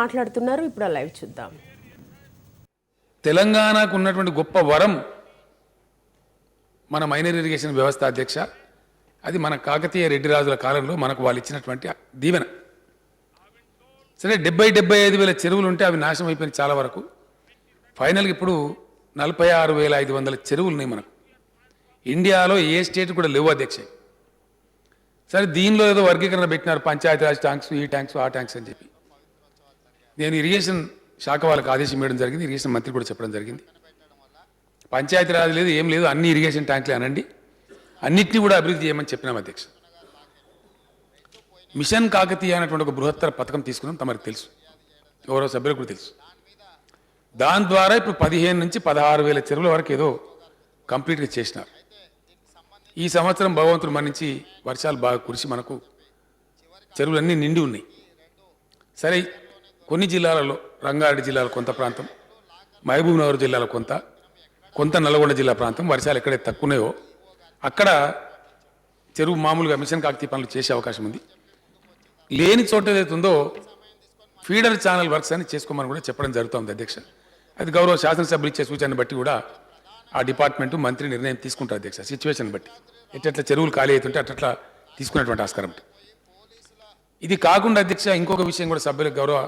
మాట్లాడుతున్నారు. ఇప్పుడు లైవ్ చూద్దాం. తెలంగాణకు ఉన్నటువంటి గొప్ప వరం మన మైనర్ ఇరిగేషన్ వ్యవస్థ అధ్యక్ష. అది మన కాకతీయ రెడ్డి రాజుల కాలంలో మనకు వాళ్ళు ఇచ్చినటువంటి దీవెన. సరే 70-75 చెరువులు ఉంటే అవి నాశనం అయిపోయినాయి చాలా వరకు. ఫైనల్గా ఇప్పుడు 46,500 చెరువులు ఉన్నాయి మనకు. ఇండియాలో ఏ స్టేట్ కూడా లేవు అధ్యక్ష. సరే దీనిలో ఏదో వర్గీకరణ పెట్టినారు, పంచాయతీరాజ్ ట్యాంక్స్, ఈ ట్యాంక్స్ ఆ ట్యాంక్స్ అని చెప్పి. నేను ఇరిగేషన్ శాఖ వాళ్ళకి ఆదేశం ఇవ్వడం జరిగింది, ఇరిగేషన్ మంత్రి కూడా చెప్పడం జరిగింది. పంచాయతీరాజ్ లేదు, ఏం లేదు, అన్ని ఇరిగేషన్ ట్యాంకులే అనండి, అన్నిటినీ కూడా అభివృద్ధి చేయమని చెప్పినాం అధ్యక్ష. మిషన్ కాకతీయ అనేటువంటి ఒక బృహత్తర పథకం తీసుకున్నాం, తమకు తెలుసు, గౌరవ సభ్యులకు కూడా తెలుసు. దాని ద్వారా ఇప్పుడు 15 నుంచి 16,000 చెరువుల వరకు ఏదో కంప్లీట్గా చేసినారు. ఈ సంవత్సరం భగవంతుడు మన్నించి వర్షాలు బాగా కురిసి మనకు చెరువులన్నీ నిండి ఉన్నాయి. సరే కొన్ని జిల్లాలలో, రంగారెడ్డి జిల్లాలో కొంత ప్రాంతం, మహబూబ్ నగర్ జిల్లాలో కొంత నల్గొండ జిల్లా ప్రాంతం వర్షాలు ఎక్కడైతే తక్కువ ఉన్నాయో అక్కడ చెరువు మామూలుగా మిషన్ కాకతీయ పనులు చేసే అవకాశం ఉంది. లేని చోట ఏదైతే ఉందో ఫీడర్ ఛానల్ వర్క్స్ అని చేసుకోమని కూడా చెప్పడం జరుగుతుంది అధ్యక్ష. అది గౌరవ శాసనసభ్యులు ఇచ్చే సూచనను బట్టి కూడా ఆ డిపార్ట్మెంటు మంత్రి నిర్ణయం తీసుకుంటారు అధ్యక్ష. సిచ్యువేషన్ బట్టి ఎట్లా చెరువులు ఖాళీ అవుతుంటే అట్లా తీసుకునేటువంటి ఆస్కారం. ఇది కాకుండా అధ్యక్ష ఇంకొక విషయం కూడా గౌరవ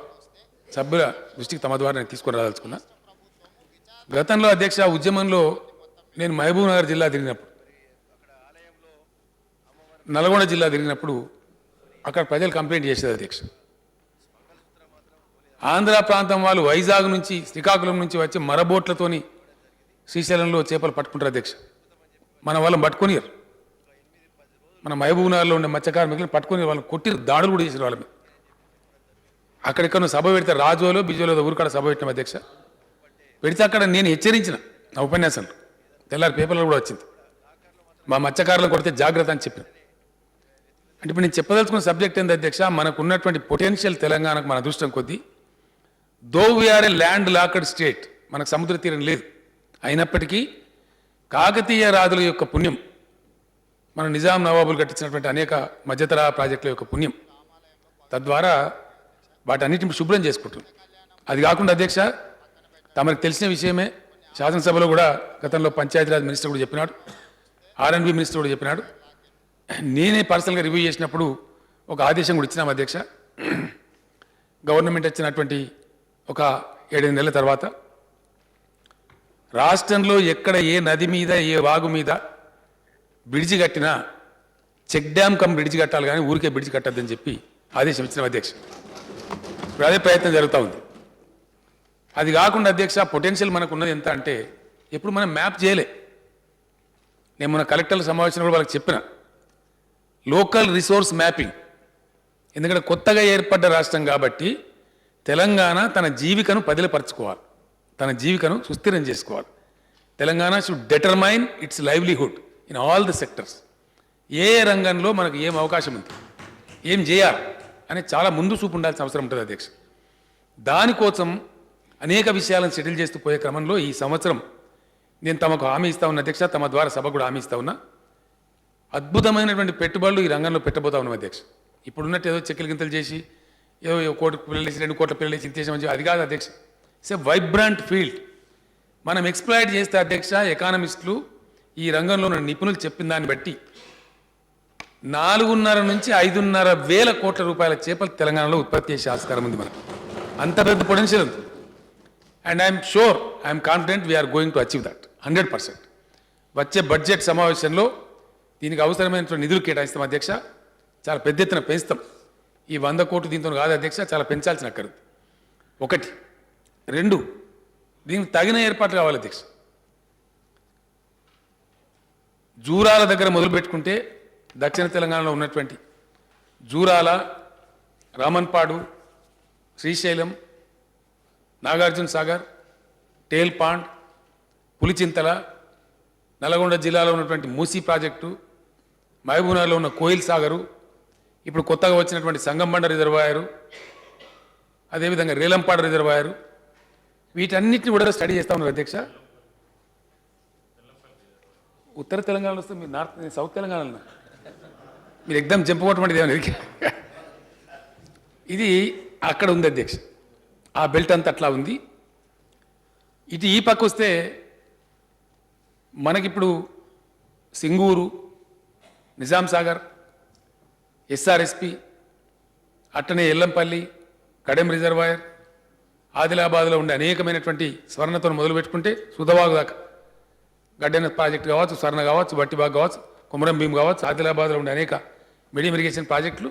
సభ్యుల దృష్టికి తమ ద్వారా నేను తీసుకొని రాదలుచుకున్నా. గతంలో అధ్యక్ష ఉద్యమంలో నేను మహబూబ్ నగర్ జిల్లా తిరిగినప్పుడు, నల్గొండ జిల్లా తిరిగినప్పుడు అక్కడ ప్రజలు కంప్లైంట్ చేసేది అధ్యక్ష. ఆంధ్ర ప్రాంతం వాళ్ళు వైజాగ్ నుంచి, శ్రీకాకుళం నుంచి వచ్చే మరబోట్లతోని శ్రీశైలంలో చేపలు పట్టుకుంటారు అధ్యక్ష. మన వాళ్ళని పట్టుకునిరు, మన మహబూబ్ నగర్లో ఉండే మత్స్యకార్మికులను పట్టుకుని వాళ్ళని కొట్టి దాడులు కూడా చేసారు వాళ్ళ మీద. అక్కడెక్కడ సభ పెడితే రాజోలో బిజోలో ఊరికాడ సభ పెట్టిన అధ్యక్ష. పెడితే అక్కడ నేను హెచ్చరించిన నా ఉపన్యాసంలో, తెల్లారి పేపర్లో కూడా వచ్చింది, మా మత్స్యకారులు కొడితే జాగ్రత్త అని చెప్పిన. అంటే ఇప్పుడు నేను చెప్పదలుచుకున్న సబ్జెక్ట్ ఏంది అధ్యక్ష, మనకు ఉన్నటువంటి పొటెన్షియల్ తెలంగాణకు మన అదృష్టం కొద్దీ, దో వీఆర్ ఏ ల్యాండ్ లాక్డ్ స్టేట్, మనకు సముద్ర తీరం లేదు, అయినప్పటికీ కాకతీయ రాజుల యొక్క పుణ్యం, మన నిజాం నవాబులు కట్టించినటువంటి అనేక మధ్యతరహా ప్రాజెక్టుల యొక్క పుణ్యం, తద్వారా వాటన్నిటిని శుభ్రం చేసుకుంటున్నాం. అది కాకుండా అధ్యక్ష తమకు తెలిసిన విషయమే, శాసనసభలో కూడా గతంలో పంచాయతీరాజ్ మినిస్టర్ కూడా చెప్పినాడు, ఆర్ఎండ్బి మినిస్టర్ కూడా చెప్పినాడు. నేనే పర్సనల్గా రివ్యూ చేసినప్పుడు ఒక ఆదేశం కూడా ఇచ్చినాం అధ్యక్ష. గవర్నమెంట్ వచ్చినటువంటి ఒక 7 నెలల తర్వాత రాష్ట్రంలో ఎక్కడ ఏ నది మీద, ఏ వాగు మీద బ్రిడ్జి కట్టినా చెక్ డ్యామ్ కమ్ బ్రిడ్జి కట్టాలి, కానీ ఊరికే బ్రిడ్జి కట్టద్దని చెప్పి ఆదేశం ఇచ్చిన అధ్యక్ష. ఇప్పుడు అదే ప్రయత్నం జరుగుతూ ఉంది. అది కాకుండా అధ్యక్ష పొటెన్షియల్ మనకు ఉన్నది ఎంత అంటే, ఎప్పుడు మనం మ్యాప్ చేయలే. నేను మన కలెక్టర్ల సమావేశంలో కూడా వాళ్ళకి చెప్పిన, లోకల్ రిసోర్స్ మ్యాపింగ్. ఎందుకంటే కొత్తగా ఏర్పడ్డ రాష్ట్రం కాబట్టి తెలంగాణ తన జీవికను పదిలపరచుకోవాలి, తన జీవికను సుస్థిరం చేసుకోవాలి. Telangana should determine its livelihood in all the sectors. ఏ రంగంలో మనకు ఏం అవకాశం ఉంది, ఏం చేయాలి అని చాలా ముందు చూపు ఉండాల్సిన అవసరం ఉంటుంది అధ్యక్ష. దానికోసం అనేక విషయాలను సెటిల్ చేస్తూ పోయే క్రమంలో ఈ సంవత్సరం నేను తమకు హామీ ఇస్తా ఉన్నా అధ్యక్ష, తమ ద్వారా సభ కూడా హామీ ఇస్తా ఉన్నా, అద్భుతమైన పెట్టుబడులు ఈ రంగంలో పెట్టబోతా ఉన్నాం అధ్యక్ష. ఇప్పుడున్నట్టు ఏదో చెక్కులు గింతలు చేసి ఏదో 1 కోటి పిల్లలు వేసి 2 కోట్ల పిల్లలు వేసి ఇంతేసామని అది కాదు అధ్యక్ష. It's a Vibrant field. మనం ఎక్స్ప్లాయిట్ చేస్తే అధ్యక్ష, ఎకానమిస్టులు ఈ రంగంలో ఉన్న నిపుణులు చెప్పిన దాన్ని బట్టి 4.5 నుంచి 5.5 వేల కోట్ల రూపాయల చేపలు తెలంగాణలో ఉత్పత్తి చేసే ఆస్కారం ఉంది మనకు. అంత పెద్ద పొటెన్షియల్ ఉంది. And I'm sure, I'm confident we're going to achieve that 100%. వచ్చే బడ్జెట్ సమావేశంలో దీనికి అవసరమైన నిధులు కేటాయిస్తాం అధ్యక్ష. చాలా పెద్ద ఎత్తున పెంచుతాం. ఈ 100 కోట్లు దీంతో కాదు అధ్యక్ష, చాలా పెంచాల్సిన అక్కర్లేదు. 1, 2 దీనికి తగిన ఏర్పాట్లు కావాలి అధ్యక్ష. జూరాల దగ్గర మొదలుపెట్టుకుంటే దక్షిణ తెలంగాణలో ఉన్నటువంటి జూరాల, రామన్పాడు, శ్రీశైలం, నాగార్జున సాగర్, టేల్ పాండ్, పులిచింతల, నల్గొండ జిల్లాలో ఉన్నటువంటి మూసీ ప్రాజెక్టు, మహబూబ్నగర్లో ఉన్న కోయిల్ సాగరు, ఇప్పుడు కొత్తగా వచ్చినటువంటి సంగంబండ రిజర్వాయరు, అదేవిధంగా రేలంపాడు రిజర్వాయరు, వీటన్నిటిని కూడా స్టడీ చేస్తూ ఉన్నారు అధ్యక్ష. ఉత్తర తెలంగాణలో వస్తే మీరు సౌత్ తెలంగాణలో మీరు ఎగ్జామ్ చెంపుకోవటం ఏమైనా ఇది అక్కడ ఉంది అధ్యక్ష. ఆ బెల్ట్ అంతా అట్లా ఉంది. ఇటు ఈ పక్క వస్తే మనకిప్పుడు సింగూరు, నిజాం సాగర్, ఎస్ఆర్ఎస్పి, అట్టనే ఎల్లంపల్లి, కడెం రిజర్వాయర్, ఆదిలాబాద్లో ఉండే అనేకమైనటువంటి స్వర్ణతో మొదలు పెట్టుకుంటే సుధవాగు దాకా గడ్డెన ప్రాజెక్టు కావచ్చు, స్వర్ణ కావచ్చు, బట్టిబాగ్ కావచ్చు, కుమరం భీం కావచ్చు, ఆదిలాబాద్లో ఉండే అనేక మీడియం ఇరిగేషన్ ప్రాజెక్టులు,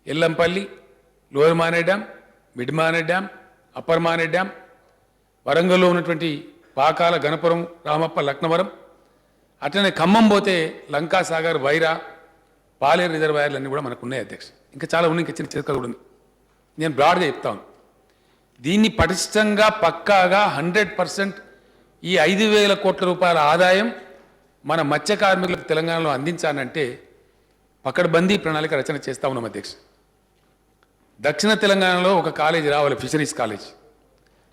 ఎల్లంపల్లి, లోయర్ మానే డ్యామ్, మిడ్ మానే డ్యామ్, అప్పర్ మానే డ్యామ్, వరంగల్లో ఉన్నటువంటి పాకాల, గణపురం, రామప్ప, లక్నవరం, అట్లనే ఖమ్మం పోతే లంకా సాగర్, వైరా, పాలేరు రిజర్వాయర్లు అన్నీ కూడా మనకు ఉన్నాయి అధ్యక్ష. ఇంకా చాలా ఉన్నాయి, ఇంకా చిన్న చిరక కూడా ఉంది. నేను బ్రాడ్గా చెప్తాను. దీన్ని పటిష్టంగా పక్కాగా 100% ఈ 5,000 కోట్ల రూపాయల ఆదాయం మన మత్స్య కార్మికులకు తెలంగాణలో అందించాలంటే పకడ్బందీ ప్రణాళిక రచన చేస్తా ఉన్నాం అధ్యక్ష. దక్షిణ తెలంగాణలో ఒక కాలేజీ రావాలి, ఫిషరీస్ కాలేజ్.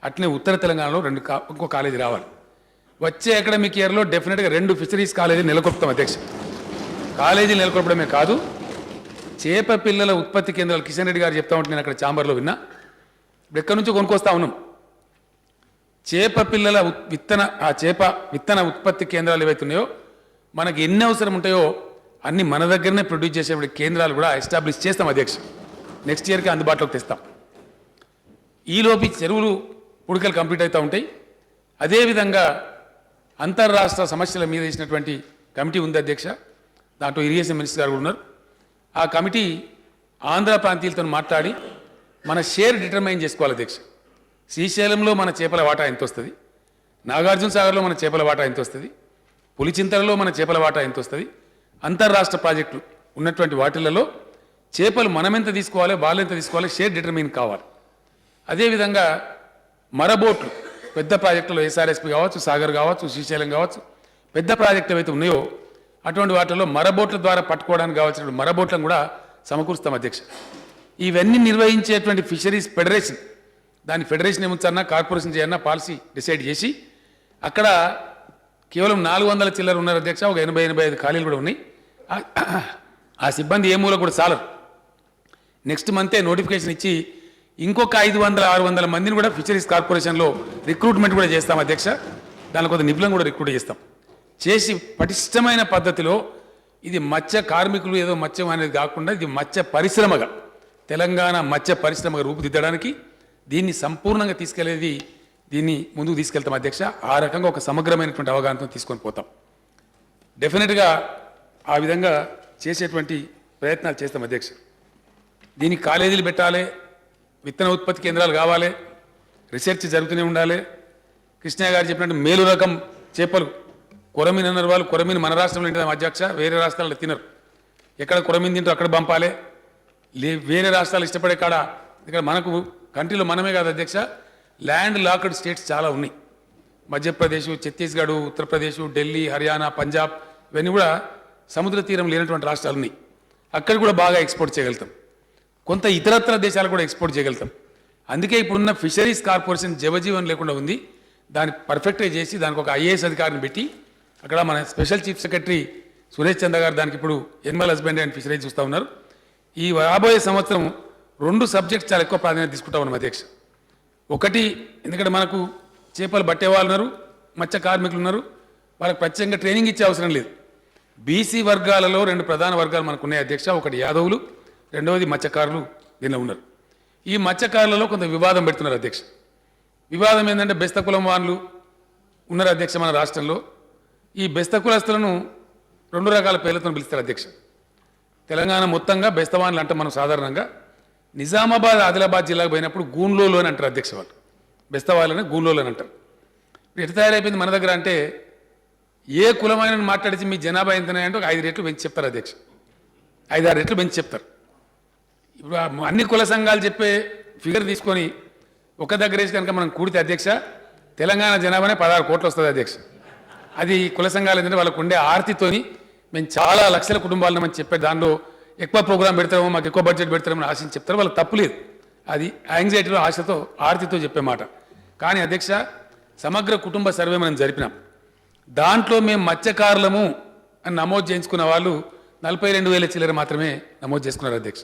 అట్లనే ఉత్తర తెలంగాణలో ఇంకో కాలేజీ రావాలి. వచ్చే అకాడమిక్ ఇయర్లో డెఫినెట్గా 2 ఫిషరీస్ కాలేజీలు నెలకొల్పుతాం అధ్యక్ష. కాలేజీలు నెలకొల్పడమే కాదు, చేప పిల్లల ఉత్పత్తి కేంద్రాలు కిషన్ రెడ్డి గారు చెప్తా ఉంటే నేను అక్కడ ఛాంబర్లో విన్నా. ఇప్పుడు ఎక్కడి నుంచో కొనుక్కొస్తా ఉన్నాం. చేప పిల్లల చేప విత్తన ఉత్పత్తి కేంద్రాలు ఏవైతున్నాయో మనకి ఎన్ని అవసరం ఉంటాయో అన్ని మన దగ్గరనే ప్రొడ్యూస్ చేసే కేంద్రాలు కూడా ఎస్టాబ్లిష్ చేస్తాం అధ్యక్ష. నెక్స్ట్ ఇయర్కి అందుబాటులోకి తెస్తాం. ఈలోపు చెరువులు పుడికలు కంప్లీట్ అవుతూ ఉంటాయి. అదేవిధంగా అంతర్రాష్ట్ర సమస్యల మీద వేసినటువంటి కమిటీ ఉంది అధ్యక్ష. దాంట్లో ఇరిగేషన్ మినిస్టర్ గారు కూడా ఉన్నారు. ఆ కమిటీ ఆంధ్ర ప్రాంతీయులతో మాట్లాడి మన షేర్ డిటర్మైన్ చేసుకోవాలి అధ్యక్ష. శ్రీశైలంలో మన చేపల వాటా ఎంత వస్తుంది, నాగార్జున సాగర్లో మన చేపల వాటా ఎంత వస్తుంది, పులిచింతలలో మన చేపల వాటా ఎంత వస్తుంది, అంతర్రాష్ట్ర ప్రాజెక్టులు ఉన్నటువంటి వాటిలలో చేపలు మనమెంత తీసుకోవాలి, వాళ్ళెంత తీసుకోవాలి, షేర్ డిటర్మైన్ కావాలి. అదేవిధంగా మరబోట్లు పెద్ద ప్రాజెక్టులో ఎస్ఆర్ఎస్పి కావచ్చు, సాగర్ కావచ్చు, శ్రీశైలం కావచ్చు, పెద్ద ప్రాజెక్టులు ఏవైతే ఉన్నాయో అటువంటి వాటిల్లో మరబోట్ల ద్వారా పట్టుకోవడానికి కావాల్సిన మరబోట్లను కూడా సమకూరుస్తాం అధ్యక్ష. ఇవన్నీ నిర్వహించేటువంటి ఫిషరీస్ ఫెడరేషన్, దాని ఫెడరేషన్ ఏముంచన్నా కార్పొరేషన్ చేయన్నా పాలసీ డిసైడ్ చేసి అక్కడ కేవలం 400 చిల్లర ఉన్నారు అధ్యక్ష. ఒక 80-85 ఖాళీలు కూడా ఉన్నాయి. ఆ సిబ్బంది ఏ మూల కూడా చాలరు. నెక్స్ట్ మంతే నోటిఫికేషన్ ఇచ్చి ఇంకొక 500-600 మందిని కూడా ఫిషరీస్ కార్పొరేషన్లో రిక్రూట్మెంట్ కూడా చేస్తాం అధ్యక్ష. దాని కొంత నిపుణులను కూడా రిక్రూట్ చేస్తాం. చేసి పటిష్టమైన పద్ధతిలో ఇది మత్స్య కార్మికులు ఏదో మత్స్యం అనేది కాకుండా ఇది మత్స్య పరిశ్రమగా, తెలంగాణ మత్స్య పరిశ్రమగా రూపుదిద్దడానికి దీన్ని సంపూర్ణంగా తీసుకెళ్లేది, దీన్ని ముందుకు తీసుకెళ్తాం అధ్యక్ష. ఆ రకంగా ఒక సమగ్రమైనటువంటి అవగాహనతో తీసుకొని పోతాం. డెఫినెట్గా ఆ విధంగా చేసేటువంటి ప్రయత్నాలు చేస్తాం అధ్యక్ష. దీనికి కాలేజీలు పెట్టాలి, విత్తన ఉత్పత్తి కేంద్రాలు కావాలి, రీసెర్చ్ జరుగుతూనే ఉండాలి. కృష్ణయ్య గారు చెప్పినట్టు మేలు రకం చేపలు కొరమీన్ అన్నారు. వాళ్ళు కొరమీన్ మన రాష్ట్రంలో ఉంటుంది అధ్యక్ష, వేరే రాష్ట్రాల్లో తినరు. ఎక్కడ కొరమీన్ తింటారో అక్కడ పంపాలి. వేరే రాష్ట్రాలు ఇష్టపడే కాడ ఇక్కడ మనకు కంట్రీలో మనమే కాదు అధ్యక్ష, ల్యాండ్ లాక్డ్ స్టేట్స్ చాలా ఉన్నాయి. మధ్యప్రదేశ్, ఛత్తీస్గఢ్, ఉత్తరప్రదేశ్, ఢిల్లీ, హర్యానా, పంజాబ్, ఇవన్నీ కూడా సముద్ర తీరం లేనటువంటి రాష్ట్రాలు ఉన్నాయి. అక్కడ కూడా బాగా ఎక్స్పోర్ట్ చేయగలుగుతాం. కొంత ఇతరత్ర దేశాలు కూడా ఎక్స్పోర్ట్ చేయగలుగుతాం. అందుకే ఇప్పుడున్న ఫిషరీస్ కార్పొరేషన్ జవజీవన్ లేకుండా ఉంది. దాన్ని పర్ఫెక్ట్గా చేసి దానికి ఒక ఐఏఎస్ అధికారిని పెట్టి అక్కడ మన స్పెషల్ చీఫ్ సెక్రటరీ సురేష్ చంద్ర గారు దానికి ఇప్పుడు ఎనిమల్ హస్బెండరీ అండ్ ఫిషరీస్ చూస్తూ ఉన్నారు. ఈ రాబోయే సంవత్సరం 2 సబ్జెక్ట్స్ చాలా ఎక్కువ ప్రాధాన్యత తీసుకుంటా ఉన్నాం అధ్యక్ష. ఒకటి, ఎందుకంటే మనకు చేపలు పట్టే వాళ్ళు ఉన్నారు, మత్స్య కార్మికులు ఉన్నారు, వాళ్ళకి ప్రత్యేకంగా ట్రైనింగ్ ఇచ్చే అవసరం లేదు. బీసీ వర్గాలలో 2 ప్రధాన వర్గాలు మనకు ఉన్నాయి అధ్యక్ష. ఒకటి యాదవులు, రెండవది మత్స్యకారులు దీనిలో ఉన్నారు. ఈ మత్స్యకారులలో కొంత వివాదం పెడుతున్నారు అధ్యక్ష. వివాదం ఏంటంటే బెస్త కులం వాళ్ళు ఉన్నారు అధ్యక్ష మన రాష్ట్రంలో. ఈ బెస్త కులస్తులను 2 రకాల పేర్లతో పిలుస్తారు అధ్యక్ష. తెలంగాణ మొత్తంగా బెస్తవాన్లు అంటే మనం సాధారణంగా నిజామాబాద్, ఆదిలాబాద్ జిల్లాకు పోయినప్పుడు గూన్లోలు అని అంటారు అధ్యక్ష. వాళ్ళు బెస్తవాళ్ళని గూన్లోలు అని అంటారు. ఇప్పుడు ఎటు తయారైపోయింది మన దగ్గర అంటే ఏ కులమైన మాట్లాడిచి మీ జనాభా ఎంతనే అంటే ఒక 5 రెట్లు పెంచి చెప్తారు అధ్యక్ష. 5-6 రెట్లు పెంచి చెప్తారు. ఇప్పుడు అన్ని కుల సంఘాలు చెప్పే ఫిగర్ తీసుకొని ఒక దగ్గర వేసి కనుక మనం కూడితే అధ్యక్ష తెలంగాణ జనాభానే 16 కోట్లు వస్తుంది అధ్యక్ష. అది కుల సంఘాలు ఏంటంటే వాళ్ళకు ఉండే ఆర్తితోని మేము చాలా లక్షల కుటుంబాలను మనం చెప్పే దానిలో ఎక్కువ ప్రోగ్రాం పెడతామో, మాకు ఎక్కువ బడ్జెట్ పెడతామని ఆశించి చెప్తారు. వాళ్ళకి తప్పులేదు. అది యాంగ్జైటీలో, ఆశతో, ఆర్తితో చెప్పే మాట. కానీ అధ్యక్ష సమగ్ర కుటుంబ సర్వే మనం జరిపినాం. దాంట్లో మేము మత్స్యకారులము అని నమోదు చేయించుకున్న వాళ్ళు 42,000 చిల్లర మాత్రమే నమోదు చేసుకున్నారు అధ్యక్ష.